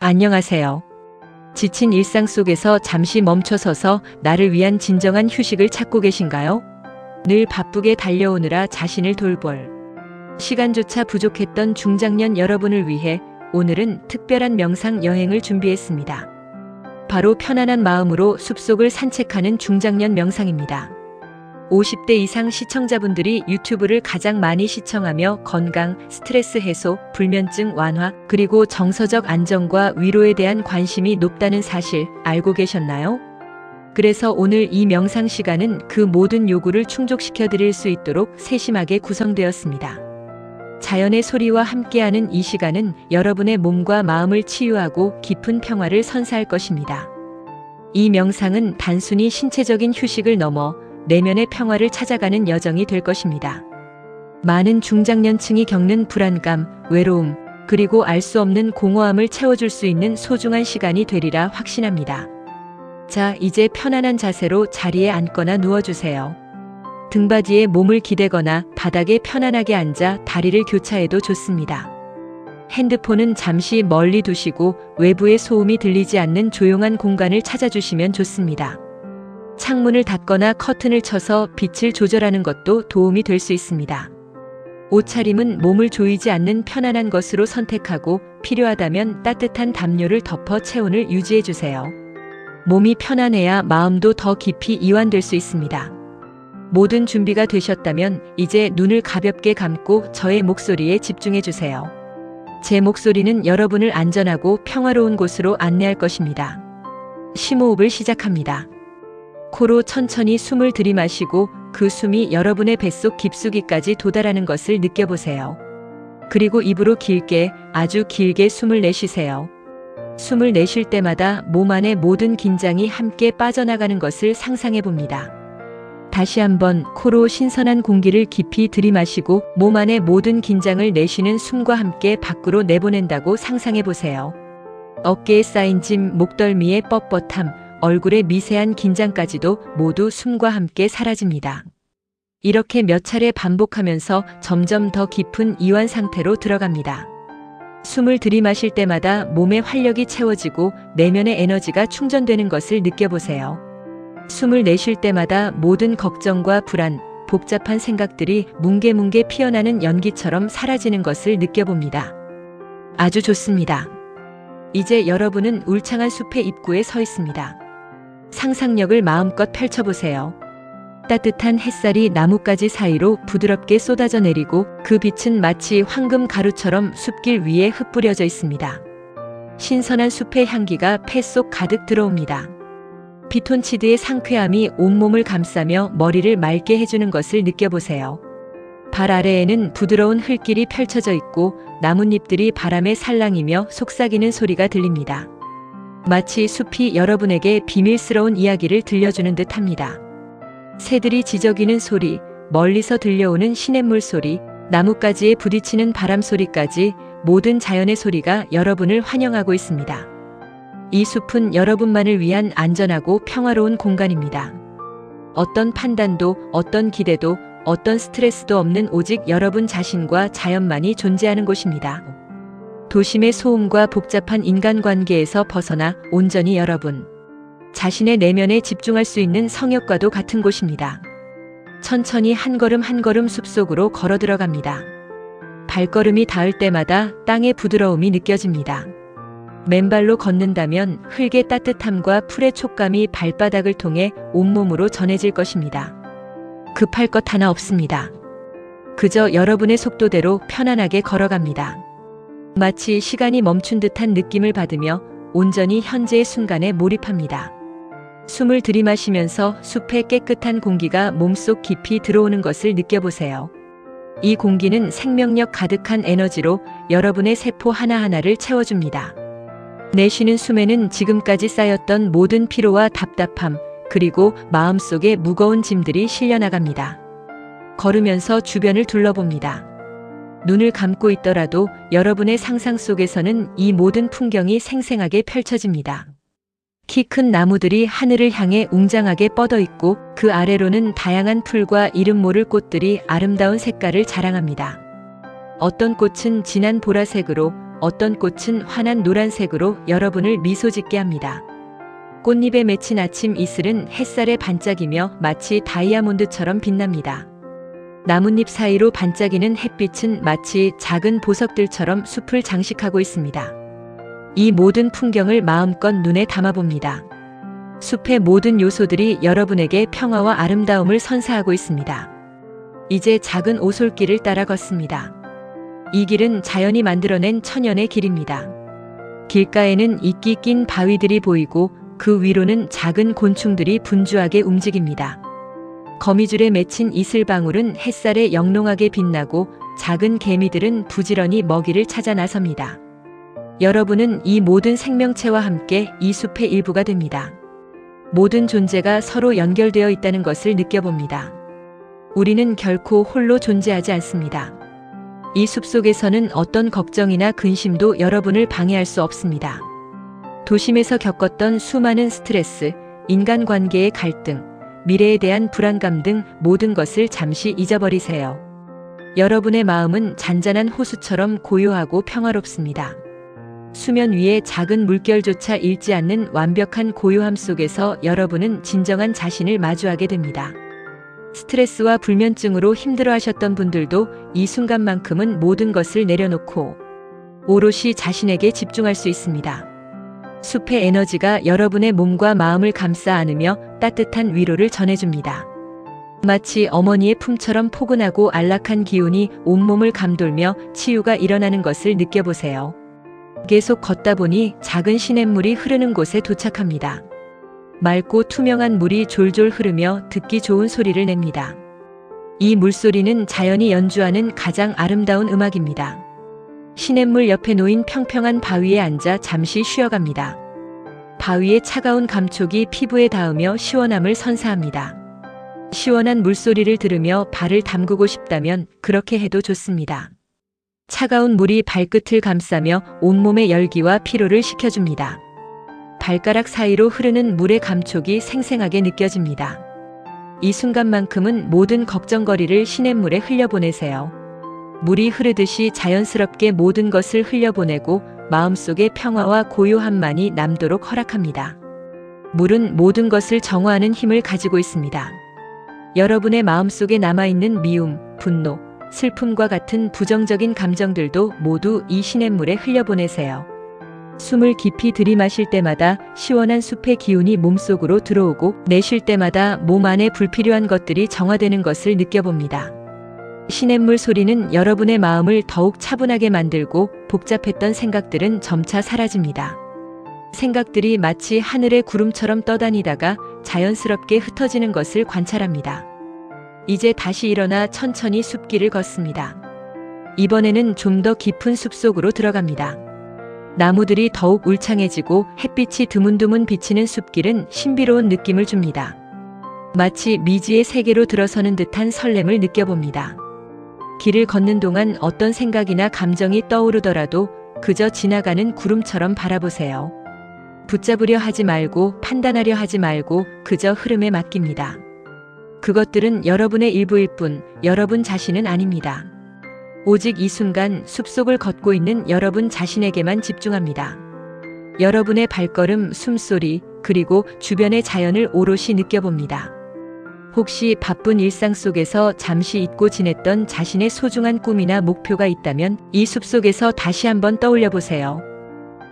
안녕하세요. 지친 일상 속에서 잠시 멈춰서서 나를 위한 진정한 휴식을 찾고 계신가요? 늘 바쁘게 달려오느라 자신을 돌볼 시간조차 부족했던 중장년 여러분을 위해 오늘은 특별한 명상 여행을 준비했습니다. 바로 편안한 마음으로 숲속을 산책하는 중장년 명상입니다. 50대 이상 시청자분들이 유튜브를 가장 많이 시청하며 건강, 스트레스 해소, 불면증 완화, 그리고 정서적 안정과 위로에 대한 관심이 높다는 사실 알고 계셨나요? 그래서 오늘 이 명상 시간은 그 모든 요구를 충족시켜 드릴 수 있도록 세심하게 구성되었습니다. 자연의 소리와 함께하는 이 시간은 여러분의 몸과 마음을 치유하고 깊은 평화를 선사할 것입니다. 이 명상은 단순히 신체적인 휴식을 넘어 내면의 평화를 찾아가는 여정이 될 것입니다. 많은 중장년층이 겪는 불안감, 외로움, 그리고 알 수 없는 공허함을 채워줄 수 있는 소중한 시간이 되리라 확신합니다. 자, 이제 편안한 자세로 자리에 앉거나 누워주세요. 등받이에 몸을 기대거나 바닥에 편안하게 앉아 다리를 교차해도 좋습니다. 핸드폰은 잠시 멀리 두시고 외부의 소음이 들리지 않는 조용한 공간을 찾아주시면 좋습니다. 창문을 닫거나 커튼을 쳐서 빛을 조절하는 것도 도움이 될 수 있습니다. 옷차림은 몸을 조이지 않는 편안한 것으로 선택하고 필요하다면 따뜻한 담요를 덮어 체온을 유지해주세요. 몸이 편안해야 마음도 더 깊이 이완될 수 있습니다. 모든 준비가 되셨다면 이제 눈을 가볍게 감고 저의 목소리에 집중해주세요. 제 목소리는 여러분을 안전하고 평화로운 곳으로 안내할 것입니다. 심호흡을 시작합니다. 코로 천천히 숨을 들이마시고 그 숨이 여러분의 뱃속 깊숙이까지 도달하는 것을 느껴보세요. 그리고 입으로 길게, 아주 길게 숨을 내쉬세요. 숨을 내쉴 때마다 몸 안의 모든 긴장이 함께 빠져나가는 것을 상상해 봅니다. 다시 한번 코로 신선한 공기를 깊이 들이마시고 몸 안의 모든 긴장을 내쉬는 숨과 함께 밖으로 내보낸다고 상상해 보세요. 어깨에 쌓인 짐, 목덜미의 뻣뻣함, 얼굴의 미세한 긴장까지도 모두 숨과 함께 사라집니다. 이렇게 몇 차례 반복하면서 점점 더 깊은 이완 상태로 들어갑니다. 숨을 들이마실 때마다 몸의 활력이 채워지고 내면의 에너지가 충전되는 것을 느껴보세요. 숨을 내쉴 때마다 모든 걱정과 불안, 복잡한 생각들이 뭉게뭉게 피어나는 연기처럼 사라지는 것을 느껴봅니다. 아주 좋습니다. 이제 여러분은 울창한 숲의 입구에 서 있습니다. 상상력을 마음껏 펼쳐보세요. 따뜻한 햇살이 나뭇가지 사이로 부드럽게 쏟아져 내리고 그 빛은 마치 황금 가루처럼 숲길 위에 흩뿌려져 있습니다. 신선한 숲의 향기가 폐 속 가득 들어옵니다. 피톤치드의 상쾌함이 온몸을 감싸며 머리를 맑게 해주는 것을 느껴보세요. 발 아래에는 부드러운 흙길이 펼쳐져 있고 나뭇잎들이 바람에 살랑이며 속삭이는 소리가 들립니다. 마치 숲이 여러분에게 비밀스러운 이야기를 들려주는 듯합니다. 새들이 지저귀는 소리, 멀리서 들려오는 시냇물 소리, 나뭇가지에 부딪히는 바람 소리까지 모든 자연의 소리가 여러분을 환영하고 있습니다. 이 숲은 여러분만을 위한 안전하고 평화로운 공간입니다. 어떤 판단도, 어떤 기대도, 어떤 스트레스도 없는 오직 여러분 자신과 자연만이 존재하는 곳입니다. 도심의 소음과 복잡한 인간관계에서 벗어나 온전히 여러분 자신의 내면에 집중할 수 있는 성역과도 같은 곳입니다. 천천히 한 걸음 한 걸음 숲속으로 걸어 들어갑니다. 발걸음이 닿을 때마다 땅의 부드러움이 느껴집니다. 맨발로 걷는다면 흙의 따뜻함과 풀의 촉감이 발바닥을 통해 온몸으로 전해질 것입니다. 급할 것 하나 없습니다. 그저 여러분의 속도대로 편안하게 걸어갑니다. 마치 시간이 멈춘 듯한 느낌을 받으며 온전히 현재의 순간에 몰입합니다. 숨을 들이마시면서 숲의 깨끗한 공기가 몸속 깊이 들어오는 것을 느껴보세요. 이 공기는 생명력 가득한 에너지로 여러분의 세포 하나하나를 채워줍니다. 내쉬는 숨에는 지금까지 쌓였던 모든 피로와 답답함, 그리고 마음속의 무거운 짐들이 실려나갑니다. 걸으면서 주변을 둘러봅니다. 눈을 감고 있더라도 여러분의 상상 속에서는 이 모든 풍경이 생생하게 펼쳐집니다. 키 큰 나무들이 하늘을 향해 웅장하게 뻗어 있고 그 아래로는 다양한 풀과 이름 모를 꽃들이 아름다운 색깔을 자랑합니다. 어떤 꽃은 진한 보라색으로, 어떤 꽃은 환한 노란색으로 여러분을 미소 짓게 합니다. 꽃잎에 맺힌 아침 이슬은 햇살에 반짝이며 마치 다이아몬드처럼 빛납니다. 나뭇잎 사이로 반짝이는 햇빛은 마치 작은 보석들처럼 숲을 장식하고 있습니다. 이 모든 풍경을 마음껏 눈에 담아봅니다. 숲의 모든 요소들이 여러분에게 평화와 아름다움을 선사하고 있습니다. 이제 작은 오솔길을 따라 걷습니다. 이 길은 자연이 만들어낸 천연의 길입니다. 길가에는 이끼 낀 바위들이 보이고 그 위로는 작은 곤충들이 분주하게 움직입니다. 거미줄에 맺힌 이슬방울은 햇살에 영롱하게 빛나고 작은 개미들은 부지런히 먹이를 찾아 나섭니다. 여러분은 이 모든 생명체와 함께 이 숲의 일부가 됩니다. 모든 존재가 서로 연결되어 있다는 것을 느껴봅니다. 우리는 결코 홀로 존재하지 않습니다. 이 숲속에서는 어떤 걱정이나 근심도 여러분을 방해할 수 없습니다. 도심에서 겪었던 수많은 스트레스, 인간관계의 갈등, 미래에 대한 불안감 등 모든 것을 잠시 잊어버리세요. 여러분의 마음은 잔잔한 호수처럼 고요하고 평화롭습니다. 수면 위에 작은 물결조차 잃지 않는 완벽한 고요함 속에서 여러분은 진정한 자신을 마주하게 됩니다. 스트레스와 불면증으로 힘들어하셨던 분들도 이 순간만큼은 모든 것을 내려놓고 오롯이 자신에게 집중할 수 있습니다. 숲의 에너지가 여러분의 몸과 마음을 감싸 안으며 따뜻한 위로를 전해줍니다. 마치 어머니의 품처럼 포근하고 안락한 기운이 온몸을 감돌며 치유가 일어나는 것을 느껴보세요. 계속 걷다 보니 작은 시냇물이 흐르는 곳에 도착합니다. 맑고 투명한 물이 졸졸 흐르며 듣기 좋은 소리를 냅니다. 이 물소리는 자연이 연주하는 가장 아름다운 음악입니다. 시냇물 옆에 놓인 평평한 바위에 앉아 잠시 쉬어갑니다. 바위의 차가운 감촉이 피부에 닿으며 시원함을 선사합니다. 시원한 물소리를 들으며 발을 담그고 싶다면 그렇게 해도 좋습니다. 차가운 물이 발끝을 감싸며 온몸의 열기와 피로를 식혀줍니다. 발가락 사이로 흐르는 물의 감촉이 생생하게 느껴집니다. 이 순간만큼은 모든 걱정거리를 시냇물에 흘려보내세요. 물이 흐르듯이 자연스럽게 모든 것을 흘려보내고 마음속의 평화와 고요함만이 남도록 허락합니다. 물은 모든 것을 정화하는 힘을 가지고 있습니다. 여러분의 마음속에 남아있는 미움, 분노, 슬픔과 같은 부정적인 감정들도 모두 이 시냇물에 흘려보내세요. 숨을 깊이 들이마실 때마다 시원한 숲의 기운이 몸속으로 들어오고 내쉴 때마다 몸 안에 불필요한 것들이 정화되는 것을 느껴봅니다. 시냇물 소리는 여러분의 마음을 더욱 차분하게 만들고 복잡했던 생각들은 점차 사라집니다. 생각들이 마치 하늘의 구름처럼 떠다니다가 자연스럽게 흩어지는 것을 관찰합니다. 이제 다시 일어나 천천히 숲길을 걷습니다. 이번에는 좀 더 깊은 숲속으로 들어갑니다. 나무들이 더욱 울창해지고 햇빛이 드문드문 비치는 숲길은 신비로운 느낌을 줍니다. 마치 미지의 세계로 들어서는 듯한 설렘을 느껴봅니다. 길을 걷는 동안 어떤 생각이나 감정이 떠오르더라도 그저 지나가는 구름처럼 바라보세요. 붙잡으려 하지 말고 판단하려 하지 말고 그저 흐름에 맡깁니다. 그것들은 여러분의 일부일 뿐 여러분 자신은 아닙니다. 오직 이 순간 숲속을 걷고 있는 여러분 자신에게만 집중합니다. 여러분의 발걸음, 숨소리, 그리고 주변의 자연을 오롯이 느껴봅니다. 혹시 바쁜 일상 속에서 잠시 잊고 지냈던 자신의 소중한 꿈이나 목표가 있다면 이 숲속에서 다시 한번 떠올려 보세요.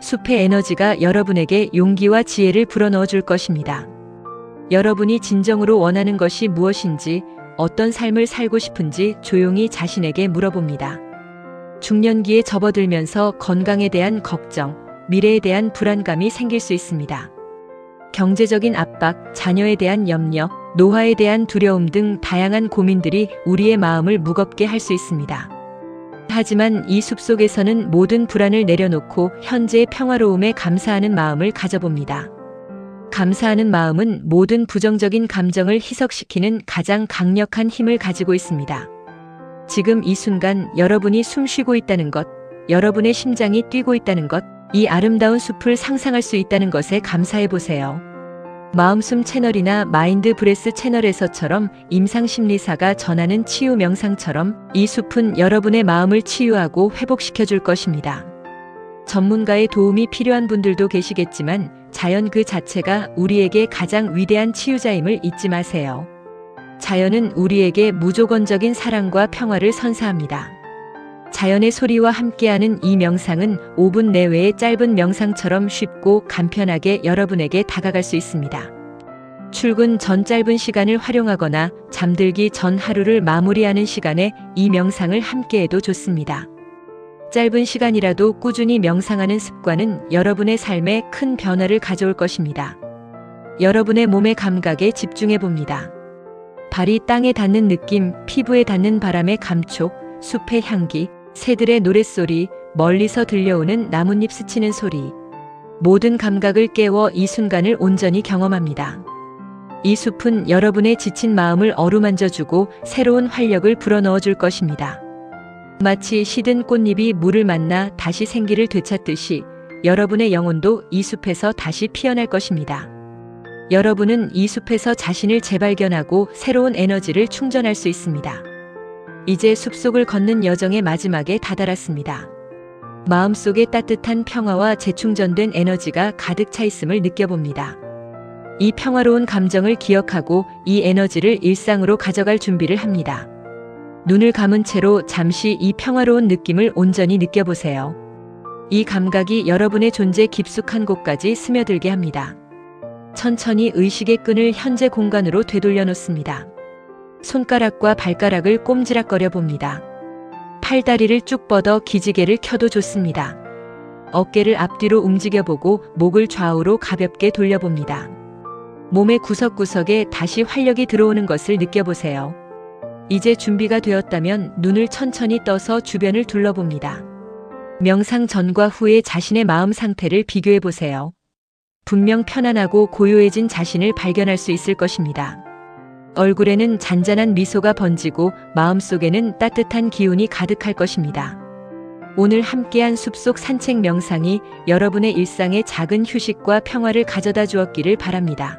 숲의 에너지가 여러분에게 용기와 지혜를 불어넣어 줄 것입니다. 여러분이 진정으로 원하는 것이 무엇인지, 어떤 삶을 살고 싶은지 조용히 자신에게 물어봅니다. 중년기에 접어들면서 건강에 대한 걱정, 미래에 대한 불안감이 생길 수 있습니다. 경제적인 압박, 자녀에 대한 염려, 노화에 대한 두려움 등 다양한 고민들이 우리의 마음을 무겁게 할 수 있습니다. 하지만 이 숲속에서는 모든 불안을 내려놓고 현재의 평화로움에 감사하는 마음을 가져봅니다. 감사하는 마음은 모든 부정적인 감정을 희석시키는 가장 강력한 힘을 가지고 있습니다. 지금 이 순간 여러분이 숨 쉬고 있다는 것, 여러분의 심장이 뛰고 있다는 것, 이 아름다운 숲을 상상할 수 있다는 것에 감사해 보세요. 마음숨 채널이나 마인드 브레스 채널에서처럼 임상심리사가 전하는 치유 명상처럼 이 숲은 여러분의 마음을 치유하고 회복시켜 줄 것입니다. 전문가의 도움이 필요한 분들도 계시겠지만 자연 그 자체가 우리에게 가장 위대한 치유자임을 잊지 마세요. 자연은 우리에게 무조건적인 사랑과 평화를 선사합니다. 자연의 소리와 함께하는 이 명상은 5분 내외의 짧은 명상처럼 쉽고 간편하게 여러분에게 다가갈 수 있습니다. 출근 전 짧은 시간을 활용하거나 잠들기 전 하루를 마무리하는 시간에 이 명상을 함께해도 좋습니다. 짧은 시간이라도 꾸준히 명상하는 습관은 여러분의 삶에 큰 변화를 가져올 것입니다. 여러분의 몸의 감각에 집중해 봅니다. 발이 땅에 닿는 느낌, 피부에 닿는 바람의 감촉, 숲의 향기, 새들의 노랫소리, 멀리서 들려오는 나뭇잎 스치는 소리. 모든 감각을 깨워 이 순간을 온전히 경험합니다. 이 숲은 여러분의 지친 마음을 어루만져주고 새로운 활력을 불어넣어 줄 것입니다. 마치 시든 꽃잎이 물을 만나 다시 생기를 되찾듯이 여러분의 영혼도 이 숲에서 다시 피어날 것입니다. 여러분은 이 숲에서 자신을 재발견하고 새로운 에너지를 충전할 수 있습니다. 이제 숲속을 걷는 여정의 마지막에 다다랐습니다. 마음속에 따뜻한 평화와 재충전된 에너지가 가득 차 있음을 느껴봅니다. 이 평화로운 감정을 기억하고 이 에너지를 일상으로 가져갈 준비를 합니다. 눈을 감은 채로 잠시 이 평화로운 느낌을 온전히 느껴보세요. 이 감각이 여러분의 존재 깊숙한 곳까지 스며들게 합니다. 천천히 의식의 끈을 현재 공간으로 되돌려 놓습니다. 손가락과 발가락을 꼼지락거려 봅니다. 팔다리를 쭉 뻗어 기지개를 켜도 좋습니다. 어깨를 앞뒤로 움직여보고 목을 좌우로 가볍게 돌려봅니다. 몸의 구석구석에 다시 활력이 들어오는 것을 느껴보세요. 이제 준비가 되었다면 눈을 천천히 떠서 주변을 둘러봅니다. 명상 전과 후의 자신의 마음 상태를 비교해 보세요. 분명 편안하고 고요해진 자신을 발견할 수 있을 것입니다. 얼굴에는 잔잔한 미소가 번지고 마음속에는 따뜻한 기운이 가득할 것입니다. 오늘 함께한 숲속 산책 명상이 여러분의 일상에 작은 휴식과 평화를 가져다 주었기를 바랍니다.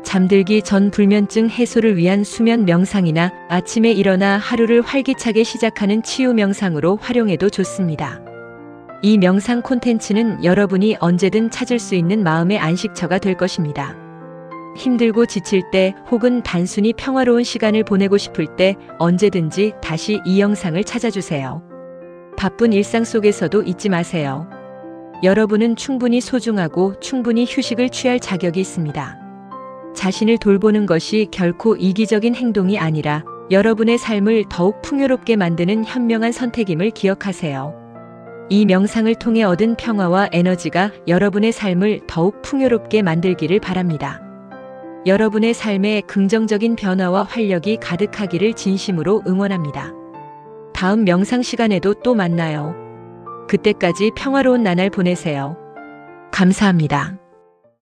잠들기 전 불면증 해소를 위한 수면 명상이나 아침에 일어나 하루를 활기차게 시작하는 치유 명상으로 활용해도 좋습니다. 이 명상 콘텐츠는 여러분이 언제든 찾을 수 있는 마음의 안식처가 될 것입니다. 힘들고 지칠 때 혹은 단순히 평화로운 시간을 보내고 싶을 때 언제든지 다시 이 영상을 찾아주세요. 바쁜 일상 속에서도 잊지 마세요. 여러분은 충분히 소중하고 충분히 휴식을 취할 자격이 있습니다. 자신을 돌보는 것이 결코 이기적인 행동이 아니라 여러분의 삶을 더욱 풍요롭게 만드는 현명한 선택임을 기억하세요. 이 명상을 통해 얻은 평화와 에너지가 여러분의 삶을 더욱 풍요롭게 만들기를 바랍니다. 여러분의 삶에 긍정적인 변화와 활력이 가득하기를 진심으로 응원합니다. 다음 명상 시간에도 또 만나요. 그때까지 평화로운 나날 보내세요. 감사합니다.